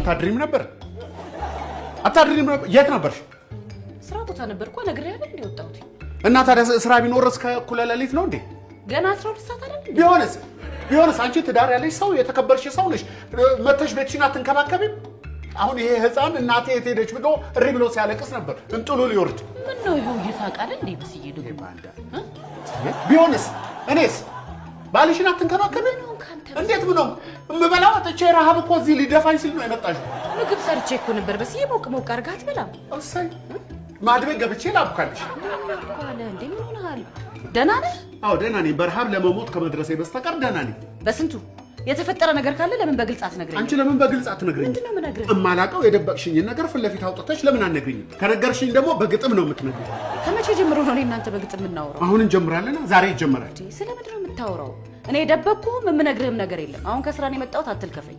አታድሪም ነበር? አታድሪም ነበር? የት ነበርሽ? ስራ ቦታ ነበርኩ ነግሬህ አይደል እንዴ ወጣሁት። እና ታዲያ ስራ ቢኖር እስከ እኩለ ሌሊት ነው እንዴ? ገና 12 ሰዓት አይደል እንዴ? ቢሆንስ አንቺ ትዳር ያለሽ ሰው የተከበርሽ ሰው ነሽ። መተሽ ቤትሽን አትንከባከቢም? አሁን ይሄ ህፃን እናቴ የት ሄደች ብሎ እሪ ብሎ ሲያለቅስ ነበር እንጥሉ ሊወርድ። ምን ነው ይሄው ይሳቃል እንዴ? በስዬ ደግሞ ቢሆንስ እኔስ ባልሽን አትንከባከቢም? እንዴት ብሎ እምበላው አጥቼ ረሃብ እኮ እዚህ ሊደፋኝ ሲል ነው የመጣሽው። ምግብ ሰርቼ እኮ ነበር በስዬ ሞቅ አድርጋት በላም። እሰይ ማድቤት ገብቼ ላብካልሽ። አለ እንዴ ምን ሆነሃል? ደህና ነህ? አዎ ደህና ነኝ። በረሃብ ለመሞት ከመድረሴ በስተቀር ደህና ነኝ። በስንቱ የተፈጠረ ነገር ካለ ለምን በግልጽ አትነግረኝ? አንቺ ለምን በግልጽ አትነግረኝ? ምንድነው የምነግርህ? እማላቀው የደበቅሽኝን ነገር ፊት ለፊት አውጥተሽ ለምን አትነግሪኝም? ከነገርሽኝ ደግሞ በግጥም ነው የምትነግሪኝ። ከመቼ ጀምሮ ነው እናንተ በግጥም የምናወራው? አሁን እንጀምራለን። ዛሬ ይጀምራል። ስለምንድን ነው የምታወራው? እኔ የደበቅኩህም የምነግርህም ነገር የለም። አሁን ከስራ ነው የመጣሁት። አትልከፈኝ።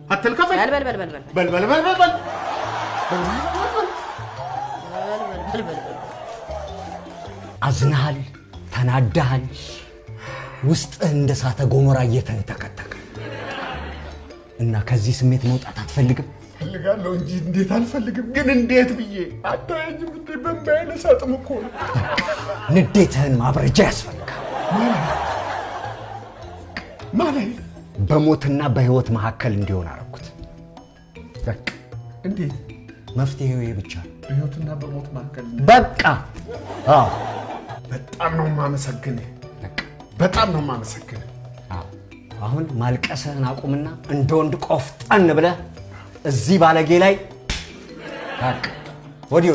አዝናሃል፣ ተናዳሃል፣ ውስጥህ እንደ እሳተ ገሞራ እየተንተከተከ እና ከዚህ ስሜት መውጣት አትፈልግም? ፈልጋለሁ እንጂ እንዴት አልፈልግም። ግን እንዴት ብዬ አታየኝም እንዴ? በእምባዬ ሰጥም እኮ ነው። ንዴትህን ማብረጃ ያስፈልጋል። ማለት በሞትና በህይወት መካከል እንዲሆን አደረኩት። በቃ እንዴት? መፍትሄው ይሄ ብቻ። በህይወትና በሞት መካከል በቃ። አዎ በጣም ነው የማመሰግንህ። በጣም ነው የማመሰግንህ። አሁን ማልቀስህን አቁምና እንደ ወንድ ቆፍጠን ብለህ እዚህ ባለጌ ላይ በቃ ወዲህ